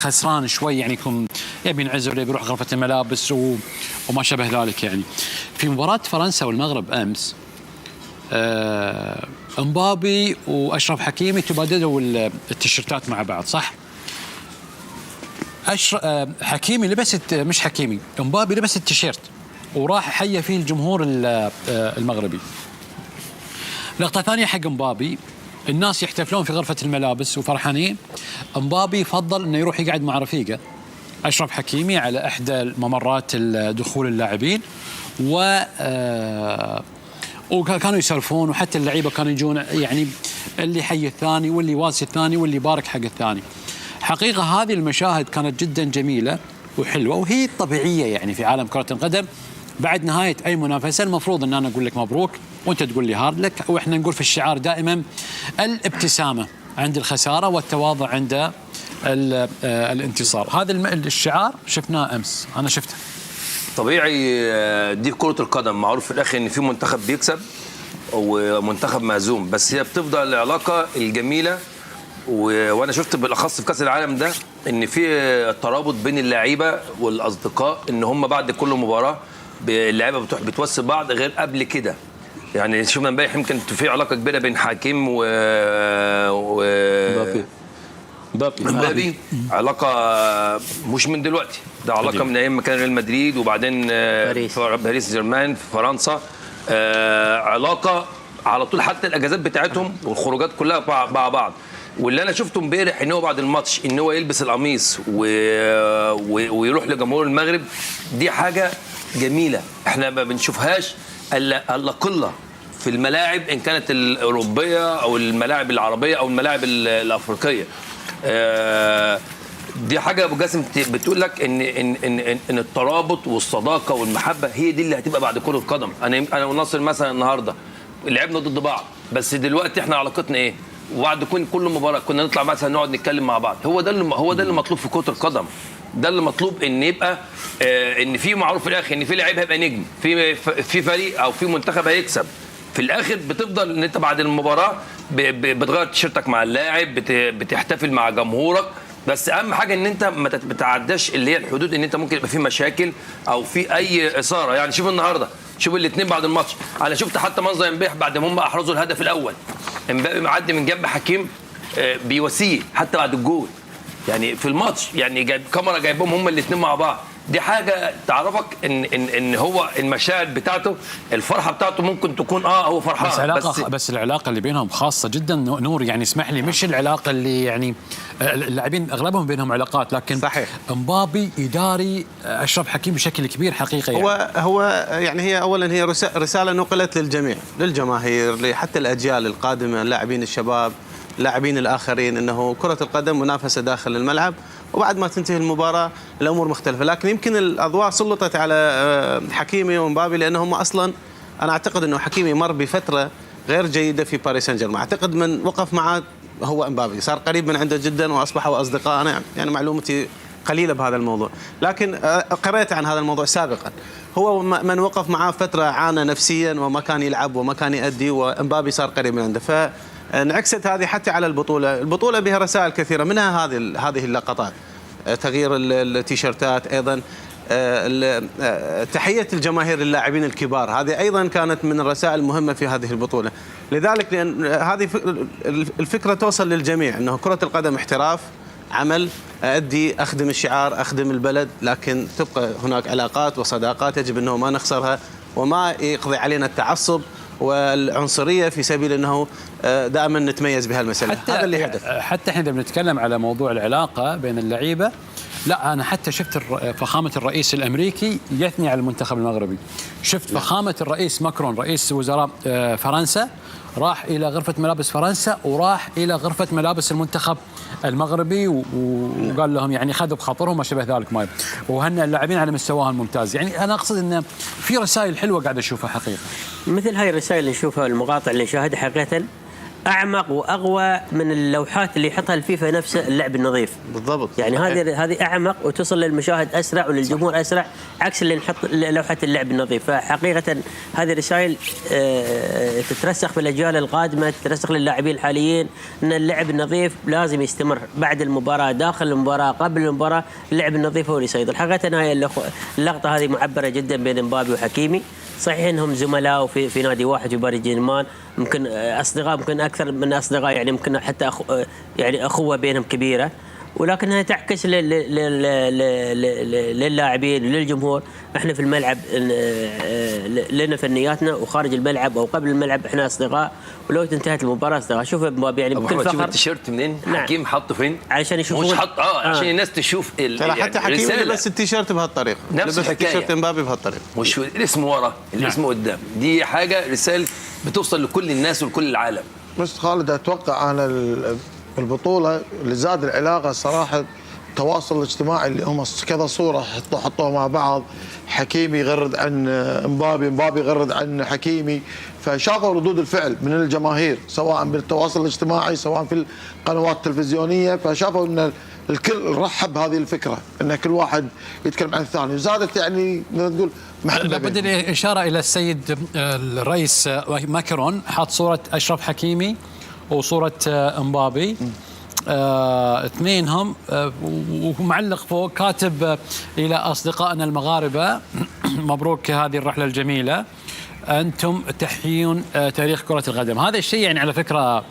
خسران شوي يعني يكون يبي ينعزل يبي يروح غرفة الملابس وما شابه ذلك. يعني في مباراة فرنسا والمغرب أمس امبابي وأشرف حكيمي تبادلوا التيشيرتات مع بعض صح؟ حكيمي لبس مش حكيمي امبابي لبس التيشيرت وراح حيا فيه الجمهور المغربي. لقطة ثانية حق امبابي الناس يحتفلون في غرفة الملابس وفرحانين، امبابي فضل انه يروح يقعد مع رفيقه اشرف حكيمي على احدى ممرات دخول اللاعبين وكانوا يسولفون، وحتى اللعيبه كانوا يجون يعني اللي حي الثاني واللي واسي الثاني واللي بارك حق الثاني. حقيقه هذه المشاهد كانت جدا جميله وحلوه وهي الطبيعيه يعني في عالم كرة القدم. بعد نهايه اي منافسه المفروض ان انا اقول لك مبروك وانت تقول لي هارد لك، واحنا نقول في الشعار دائما الابتسامه عند الخساره والتواضع عند الانتصار. هذا الشعار شفناه امس، انا شفته. طبيعي دي كرة القدم، معروف في الاخر ان في منتخب بيكسب ومنتخب مهزوم، بس هي بتفضل العلاقه الجميله وانا شفت بالاخص في كاس العالم ده ان في ترابط بين اللعيبه والاصدقاء، ان هم بعد كل مباراه اللعيبه بتوصل بعض غير قبل كده. يعني شفنا امبارح يمكن في علاقه كبيره بين حكيم و مبابي، علاقه مش من دلوقتي، ده علاقه من ايام ما كان ريال مدريد وبعدين باريس جيرمان في فرنسا. علاقه على طول، حتى الاجازات بتاعتهم والخروجات كلها مع بعض. واللي انا شفته امبارح ان هو بعد الماتش ان هو يلبس القميص ويروح لجمهور المغرب، دي حاجه جميله احنا ما بنشوفهاش الا قله في الملاعب، ان كانت الاوروبيه او الملاعب العربيه او الملاعب الافريقيه. دي حاجه ابو جاسم بتقول لك ان الترابط والصداقه والمحبه هي دي اللي هتبقى بعد كره القدم. انا وناصر مثلا النهارده لعبنا ضد بعض، بس دلوقتي احنا علاقتنا ايه؟ وبعد كل مباراه كنا نطلع مثلا نقعد نتكلم مع بعض. هو ده اللي مطلوب في كره القدم، ده اللي مطلوب، ان يبقى ان في معروف في الاخر ان في لعيب هيبقى نجم، في فريق او في منتخب هيكسب. في الاخر بتفضل ان انت بعد المباراه بتغير تيشيرتك مع اللاعب، بتحتفل مع جمهورك، بس اهم حاجه ان انت ما بتعداش اللي هي الحدود، ان انت ممكن يبقى في مشاكل او في اي اثاره. يعني شوف النهارده، شوف الاثنين بعد الماتش، انا شفت حتى منظر امبارح بعد ما هم احرزوا الهدف الاول، امبابي معدي من جنب حكيم بيواسيه حتى بعد الجول، يعني في الماتش، يعني جايب كاميرا جايبهم هم الاثنين مع بعض. دي حاجه تعرفك ان هو المشاعر بتاعته، الفرحه بتاعته ممكن تكون هو فرحان، بس العلاقه اللي بينهم خاصه جدا نور. يعني اسمح لي، مش العلاقه اللي يعني اللاعبين اغلبهم بينهم علاقات، لكن صحيح امبابي يداري اشرف حكيم بشكل كبير حقيقه. يعني هو يعني هي اولا هي رساله نقلت للجميع، للجماهير، حتى الاجيال القادمه، اللاعبين الشباب، اللاعبين الاخرين، انه كره القدم منافسه داخل الملعب، وبعد ما تنتهي المباراه الامور مختلفه. لكن يمكن الاضواء سلطت على حكيمي ومبابي، لانهم اصلا انا اعتقد انه حكيمي مر بفتره غير جيده في باريس سان جيرمان. اعتقد من وقف معه هو امبابي صار قريب من عنده جدا واصبحوا اصدقاء. انا يعني معلومتي قليله بهذا الموضوع، لكن قرأت عن هذا الموضوع سابقا. هو من وقف معه فتره عانى نفسيا وما كان يلعب وما كان يؤدي، وامبابي صار قريب من عنده. فانعكست هذه حتى على البطوله بها رسائل كثيره، منها هذه اللقطات، تغيير التيشيرتات، ايضا تحيه الجماهير للاعبين الكبار، هذه ايضا كانت من الرسائل المهمه في هذه البطوله. لذلك لان هذه الفكره توصل للجميع، انه كره القدم احتراف، عمل، أدي، أخدم الشعار، أخدم البلد، لكن تبقى هناك علاقات وصداقات يجب أنه ما نخسرها، وما يقضي علينا التعصب والعنصرية في سبيل أنه دائما نتميز بهالمسألة. هذا اللي حدث. حتى احنا بنتكلم على موضوع العلاقة بين اللعيبة، لا أنا حتى شفت فخامة الرئيس الأمريكي يثني على المنتخب المغربي، شفت فخامة الرئيس ماكرون رئيس وزراء فرنسا راح إلى غرفة ملابس فرنسا وراح إلى غرفة ملابس المنتخب المغربي وقال لهم يعني خذوا بخاطرهم ما شبه ذلك، ما وهن اللاعبين على مستواهم الممتاز. يعني أنا أقصد أن في رسائل حلوة قاعد أشوفها حقيقة، مثل هاي الرسائل اللي نشوفها، المقاطع اللي نشاهدها حقيقة اعمق واقوى من اللوحات اللي يحطها الفيفا نفسه اللعب النظيف. بالضبط. يعني هذه اعمق وتصل للمشاهد اسرع وللجمهور اسرع، عكس اللي نحط لوحه اللعب النظيف. فحقيقه هذه رسائل تترسخ في الاجيال القادمه، تترسخ للاعبين الحاليين، ان اللعب النظيف لازم يستمر بعد المباراه، داخل المباراه، قبل المباراه. اللعب النظيف هو اللي يسيطر. حقيقه هاي اللقطه هذه معبره جدا بين مبابي وحكيمي. صحيح انهم زملاء في نادي واحد في باريس جيرمان، ممكن اصدقاء، ممكن اكثر من اصدقاء، يعني ممكن حتى يعني اخوه بينهم كبيره، ولكنها تعكس للاعبين وللجمهور. احنا في الملعب لنا فنياتنا، وخارج الملعب او قبل الملعب احنا اصدقاء، ولو انتهت المباراه اصدقاء. شوف مبابي يعني بكل فخر. شوف التيشيرت منين؟ نعم. حكيم حطه فين؟ علشان يشوفون، مش حط عشان الناس تشوف ترى حتى حكيم لبس التيشيرت بهالطريقه، نفس لبس التيشيرت مبابي بهالطريقه، مش الاسم ورا الاسم قدام. دي حاجه رساله بتوصل لكل الناس ولكل العالم. بس خالد اتوقع انا البطوله اللي زاد العلاقه صراحه التواصل الاجتماعي، اللي هم كذا صوره حطوها مع بعض، حكيمي يغرد عن مبابي يغرد عن حكيمي، فشافوا ردود الفعل من الجماهير سواء بالتواصل الاجتماعي سواء في القنوات التلفزيونيه، فشافوا ان الكل رحب بهذه الفكره ان كل واحد يتكلم عن الثاني، وزادت يعني نقول لابد الاشاره الى السيد الرئيس ماكرون، حاط صوره اشرف حكيمي وصوره مبابي، اثنينهم، ومعلق فوق كاتب الى اصدقائنا المغاربه مبروك هذه الرحله الجميله، انتم تحيون تاريخ كره القدم. هذا الشيء يعني على فكره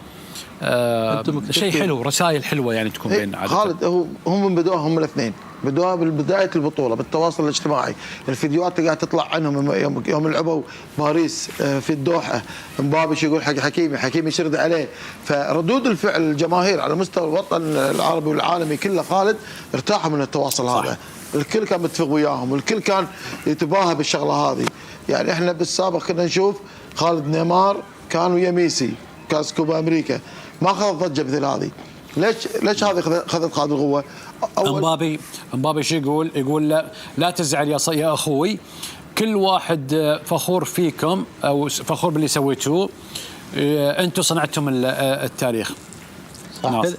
شيء حلو، رسائل حلوه يعني تكون بيننا عادة. خالد هم من بدوها هم الاثنين، بدوها بالبدايه البطوله بالتواصل الاجتماعي، الفيديوهات اللي قاعده تطلع عنهم يوم لعبوا باريس في الدوحه، مبابي يقول حق حكيمي يشرد عليه، فردود الفعل الجماهير على مستوى الوطن العربي والعالمي كله خالد ارتاحوا من التواصل هذا، الكل كان متفق وياهم والكل كان يتباهى بالشغله هذه. يعني احنا بالسابق كنا نشوف خالد نيمار كان ويا ميسي كاس كوبا امريكا، ما اخذت ضجه مثل هذه. ليش هذه اخذت هذه القوه؟ مبابي شو يقول لا تزعل يا اخوي، كل واحد فخور فيكم او فخور باللي سويتوه، انتم صنعتم التاريخ.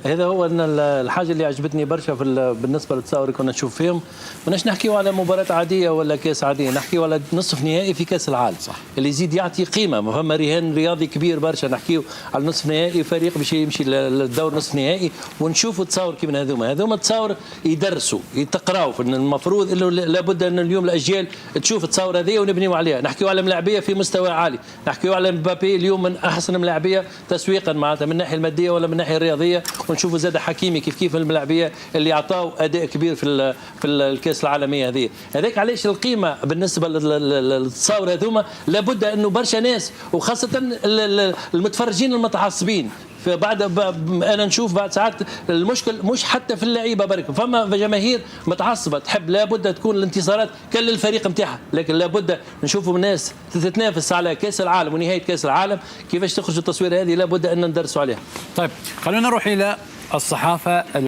هذا هو ان الحاجه اللي عجبتني برشا بالنسبه للتصاور كنا نشوف فيهم، ماناش نحكيو على مباراه عاديه ولا كاس عاديه، نحكيو على نصف نهائي في كاس العالم. صح. اللي يزيد يعطي قيمه، ما فما رهان رياضي كبير برشا. نحكيو على نصف نهائي، فريق باش يمشي للدور نصف نهائي، ونشوفوا تصاور كيف هذوما تصاور يدرسوا يتقراوا، المفروض انه لابد ان اليوم الاجيال تشوف التصاور هذه ونبنيو عليها. نحكيو على ملاعبيه في مستوى عالي، نحكيو على مبابي اليوم من احسن ملاعبيه تسويقا معناتها من الناحيه الماديه ولا من الناحيه الرياضيه، ونشوفوا زاد حكيمي كيف الملاعبيه اللي عطاو اداء كبير في الكاس العالميه هذه. هذاك علاش القيمه بالنسبه للتصاور هذوما لابد انه برشا ناس وخاصه المتفرجين المتعصبين. فبعد انا نشوف بعد ساعات المشكل مش حتى في اللعيبه برك، فما جماهير متعصبه تحب لابد تكون الانتصارات كل الفريق نتاعها، لكن لابد نشوفوا الناس تتنافس على كاس العالم ونهايه كاس العالم، كيفاش تخرج التصوير هذه لابد ان ندرسوا عليها. طيب خلونا نروح الى الصحافه